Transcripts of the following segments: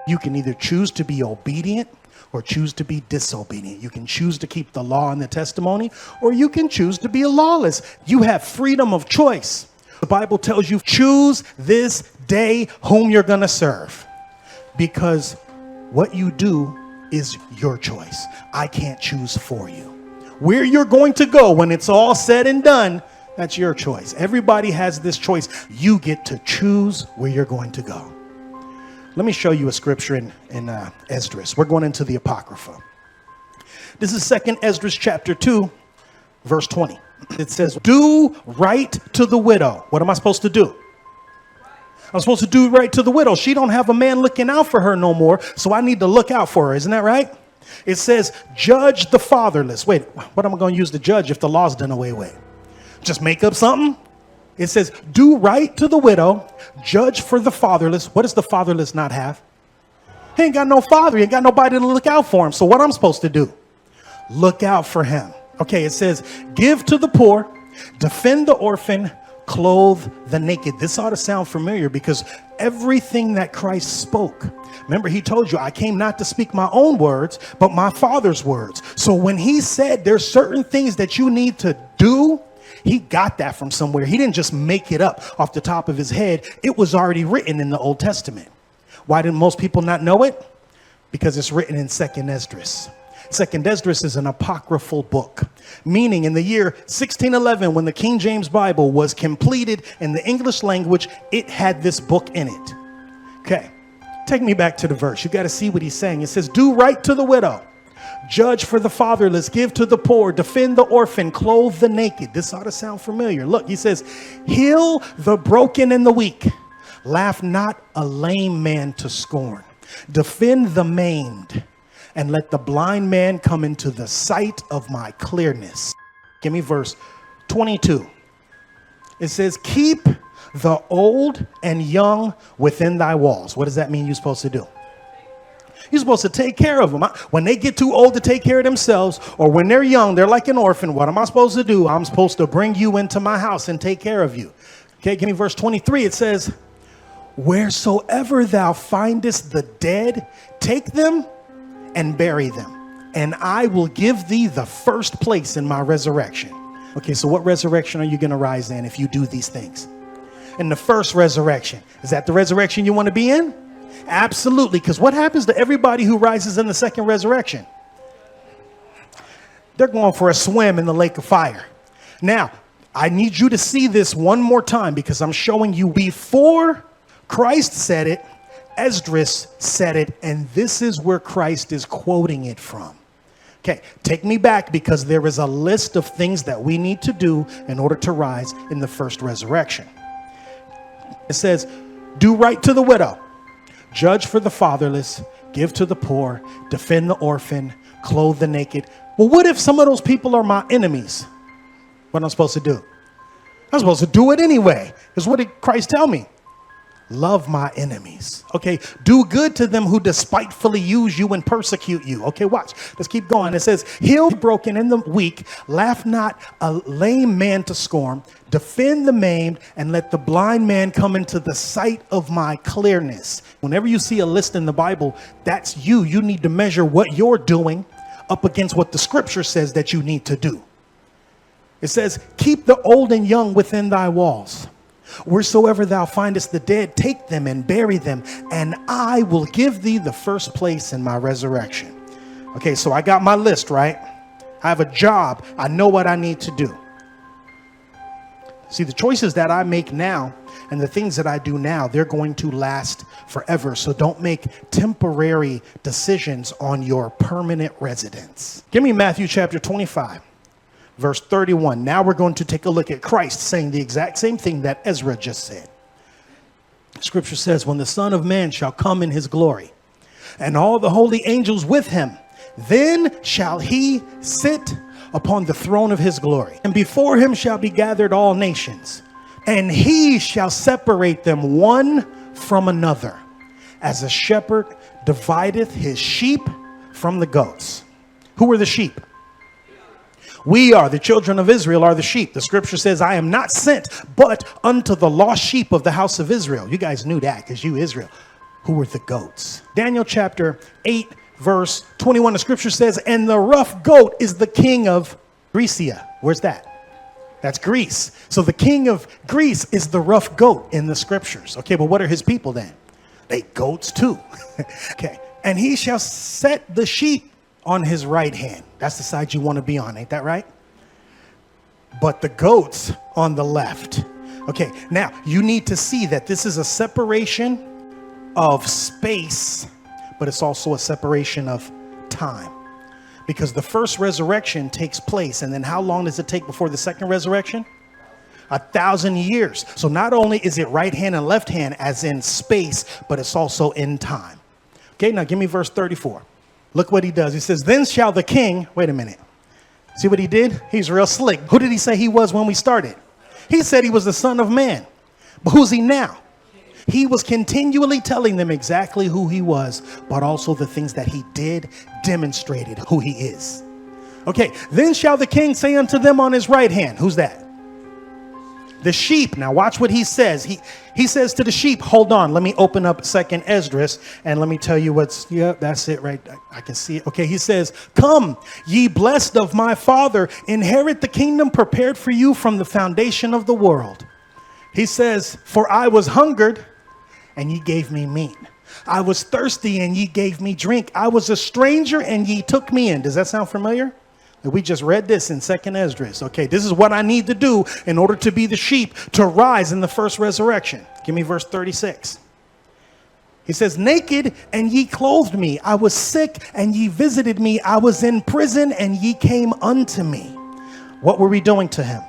You can either choose to be obedient or choose to be disobedient. You can choose to keep the law and the testimony, or you can choose to be lawless. You have freedom of choice. The Bible tells you, choose this day whom you're going to serve, because what you do is your choice. I can't choose for you. Where you're going to go when it's all said and done, that's your choice. Everybody has this choice. You get to choose where you're going to go. Let me show you a scripture in Esdras. We're going into the Apocrypha. This is 2 Esdras chapter 2, verse 20. It says, do right to the widow. What am I supposed to do? I'm supposed to do right to the widow. She don't have a man looking out for her no more, so I need to look out for her. Isn't that right? It says, judge the fatherless. Wait, what am I going to use to judge if the law's done away with? Just make up something? It says, do right to the widow, judge for the fatherless. What does the fatherless not have? He ain't got no father. He ain't got nobody to look out for him. So what I'm supposed to do? Look out for him. Okay, it says, give to the poor, defend the orphan, clothe the naked. This ought to sound familiar because everything that Christ spoke, remember he told you, I came not to speak my own words, but my Father's words. So when he said there's certain things that you need to do, he got that from somewhere. He didn't just make it up off the top of his head. It was already written in the Old Testament. Why didn't most people not know it? Because it's written in 2 Esdras. 2 Esdras is an apocryphal book, meaning in the year 1611, when the King James Bible was completed in the English language, it had this book in it. Okay, take me back to the verse. You got to see what he's saying. It says, do right to the widow, judge for the fatherless, give to the poor, defend the orphan, clothe the naked. This ought to sound familiar. Look, he says, heal the broken and the weak. Laugh not a lame man to scorn. Defend the maimed, and let the blind man come into the sight of my clearness. Give me verse 22. It says, keep the old and young within thy walls. What does that mean you're supposed to do? You're supposed to take care of them. When they get too old to take care of themselves, or when they're young, they're like an orphan. What am I supposed to do? I'm supposed to bring you into my house and take care of you. Okay, give me verse 23. It says, wheresoever thou findest the dead, take them and bury them, and I will give thee the first place in my resurrection. Okay, so what resurrection are you going to rise in if you do these things? In the first resurrection. Is that the resurrection you want to be in? Absolutely, because what happens to everybody who rises in the second resurrection? They're going for a swim in the lake of fire. Now, I need you to see this one more time, because I'm showing you before Christ said it, Esdras said it, and this is where Christ is quoting it from. Okay, take me back, because there is a list of things that we need to do in order to rise in the first resurrection. It says, do right to the widow, judge for the fatherless, give to the poor, defend the orphan, clothe the naked. Well, what if some of those people are my enemies? What am I supposed to do? I'm supposed to do it anyway. Because what did Christ tell me? Love my enemies. Okay, do good to them who despitefully use you and persecute you. Okay, watch. Let's keep going. It says, heal the broken and the weak, laugh not a lame man to scorn, defend the maimed, and let the blind man come into the sight of my clearness. Whenever you see a list in the Bible, that's you. You need to measure what you're doing up against what the scripture says that you need to do. It says, keep the old and young within thy walls. Wheresoever thou findest the dead, take them and bury them, and I will give thee the first place in my resurrection. Okay, so I got my list, right? I have a job. I know what I need to do. See, the choices that I make now and the things that I do now, they're going to last forever. So don't make temporary decisions on your permanent residence. Give me Matthew chapter 25. Verse 31. Now we're going to take a look at Christ saying the exact same thing that Ezra just said. Scripture says, when the Son of Man shall come in his glory, and all the holy angels with him, then shall he sit upon the throne of his glory. And before him shall be gathered all nations, and he shall separate them one from another, as a shepherd divideth his sheep from the goats. Who are the sheep? We are the children of Israel, are the sheep. The scripture says, I am not sent but unto the lost sheep of the house of Israel. You guys knew that because you Israel. Who were the goats? Daniel chapter 8, verse 21, the scripture says, and the rough goat is the king of Grecia. Where's that? That's Greece. So the king of Greece is the rough goat in the scriptures. Okay, but what are his people then? They goats too. Okay. And he shall set the sheep on his right hand. That's the side you want to be on. Ain't that right? But the goats on the left. Okay. Now you need to see that this is a separation of space, but it's also a separation of time. Because the first resurrection takes place. And then how long does it take before the second resurrection? 1,000 years. So not only is it right hand and left hand as in space, but it's also in time. Okay, now give me verse 34. Look what he does. He says, then shall the king, wait a minute. See what he did? He's real slick. Who did he say he was when we started? He said he was the Son of Man. But who's he now? He was continually telling them exactly who he was, but also the things that he did demonstrated who he is. Okay, then shall the king say unto them on his right hand. Who's that? The sheep. Now watch what he says. He says to the sheep, hold on, let me open up 2nd Esdras and let me tell you what's, yeah, that's it right. I can see it. Okay, he says, come, ye blessed of my father, inherit the kingdom prepared for you from the foundation of the world. He says, for I was hungered and ye gave me meat. I was thirsty and ye gave me drink. I was a stranger and ye took me in. Does that sound familiar? We just read this in 2nd Esdras. Okay, this is what I need to do in order to be the sheep to rise in the first resurrection. Give me verse 36. He says, naked and ye clothed me. I was sick and ye visited me. I was in prison and ye came unto me. What were we doing to him?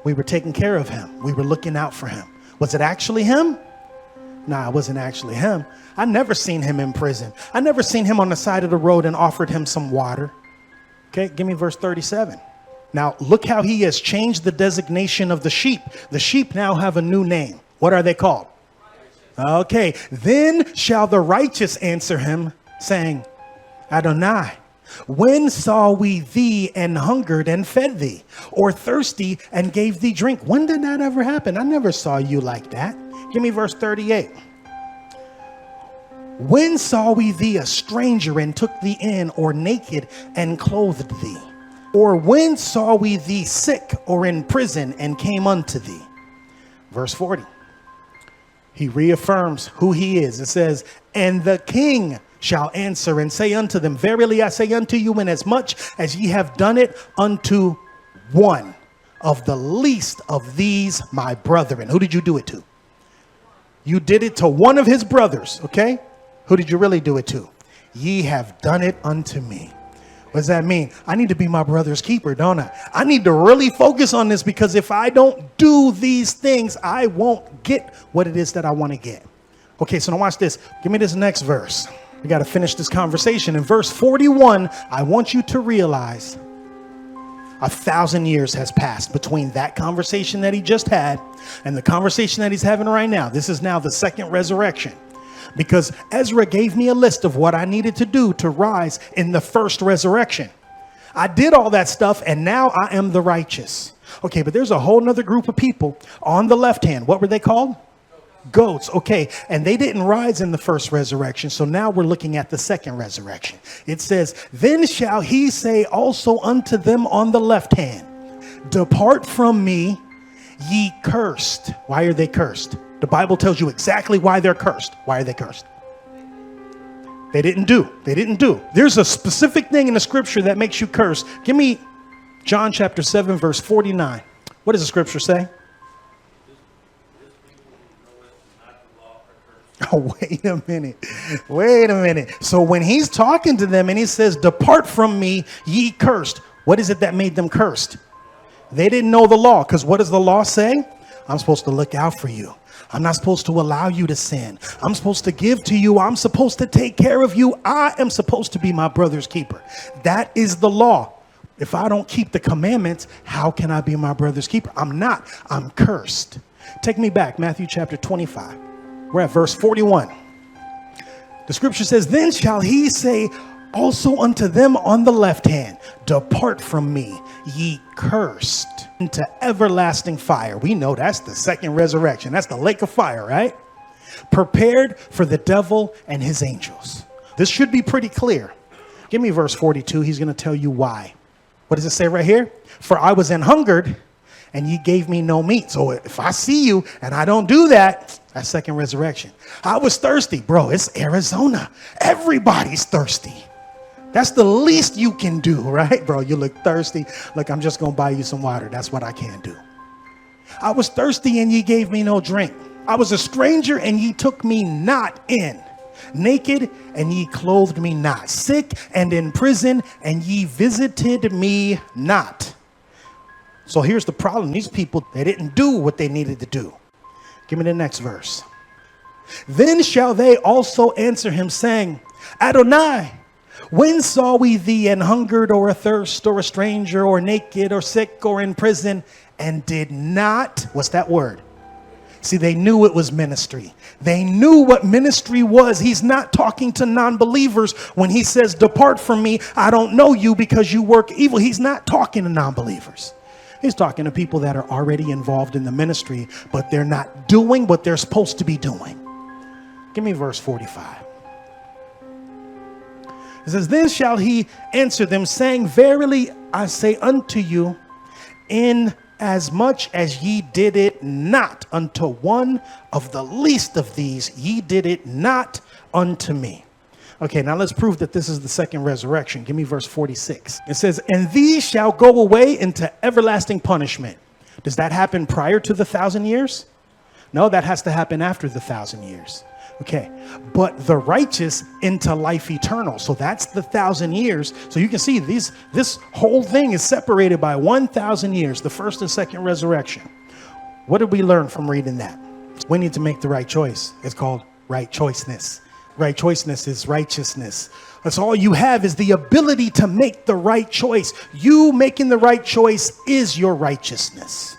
We were taking care of him. We were looking out for him. Was it actually him? Nah, it wasn't actually him. I never seen him in prison. I never seen him on the side of the road and offered him some water. Okay, give me verse 37. Now, look how he has changed the designation of the sheep. The sheep now have a new name. What are they called? Okay, then shall the righteous answer him, saying, Adonai, when saw we thee and hungered and fed thee, or thirsty and gave thee drink? When did that ever happen? I never saw you like that. Give me verse 38. When saw we thee a stranger and took thee in, or naked and clothed thee? Or when saw we thee sick or in prison and came unto thee? Verse 40. He reaffirms who he is. It says, and the king shall answer and say unto them, verily I say unto you, inasmuch as ye have done it unto one of the least of these my brethren. Who did you do it to? You did it to one of his brothers, okay? Who did you really do it to? Ye have done it unto me. What does that mean? I need to be my brother's keeper, don't I? I need to really focus on this, because if I don't do these things, I won't get what it is that I want to get. Okay, so now watch this. Give me this next verse. We got to finish this conversation. In verse 41, I want you to realize 1,000 years has passed between that conversation that he just had and the conversation that he's having right now. This is now the second resurrection, because Ezra gave me a list of what I needed to do to rise in the first resurrection. I did all that stuff, and now I am the righteous. Okay, but there's a whole nother group of people on the left hand. What were they called? Goats. Okay, and they didn't rise in the first resurrection, so now we're looking at the second resurrection. It says, then shall he say also unto them on the left hand, depart from me, ye cursed. Why are they cursed? The Bible tells you exactly why they're cursed. Why are they cursed? They didn't do. There's a specific thing in the scripture that makes you curse. Give me John chapter 7, verse 49. What does the scripture say? Oh, wait a minute. So when he's talking to them and he says, depart from me, ye cursed. What is it that made them cursed? They didn't know the law, because what does the law say? I'm supposed to look out for you. I'm not supposed to allow you to sin. I'm supposed to give to you. I'm supposed to take care of you. I am supposed to be my brother's keeper. That is the law. If I don't keep the commandments, how can I be my brother's keeper? I'm not. I'm cursed. Take me back. Matthew chapter 25. We're at verse 41. The scripture says, then shall he say also unto them on the left hand, depart from me, ye cursed, into everlasting fire. We know that's the second resurrection. That's the lake of fire, right? prepared for the devil and his angels. This should be pretty clear. Give me verse 42. He's going to tell you why. What does it say right here? For I was an hungered, and ye gave me no meat. So if I see you and I don't do that, that's second resurrection. I was thirsty. Bro, it's Arizona. Everybody's thirsty. That's the least you can do, right? Bro, you look thirsty. Look, I'm just going to buy you some water. That's what I can do. I was thirsty and ye gave me no drink. I was a stranger and ye took me not in. Naked and ye clothed me not. Sick and in prison and ye visited me not. So here's the problem. These people, they didn't do what they needed to do. Give me the next verse. Then shall they also answer him, saying, Adonai, when saw we thee an hungered or athirst or a stranger or naked or sick or in prison and did not, what's that word? See, they knew it was ministry. They knew what ministry was. He's not talking to non-believers when he says, depart from me, I don't know you because you work evil. He's not talking to non-believers. He's talking to people that are already involved in the ministry, but they're not doing what they're supposed to be doing. Give me verse 45. It says, then shall he answer them, saying, verily I say unto you, in as much as ye did it not unto one of the least of these, ye did it not unto me. Okay, now let's prove that this is the second resurrection. Give me verse 46. It says, and these shall go away into everlasting punishment. Does that happen prior to the 1,000 years? No, that has to happen after the 1,000 years. Okay, but the righteous into life eternal. So that's the 1,000 years. So you can see this whole thing is separated by 1,000 years, the first and second resurrection. What did we learn from reading that? We need to make the right choice. It's called right choiceness. Right choiceness is righteousness. That's all you have is the ability to make the right choice. You making the right choice is your righteousness.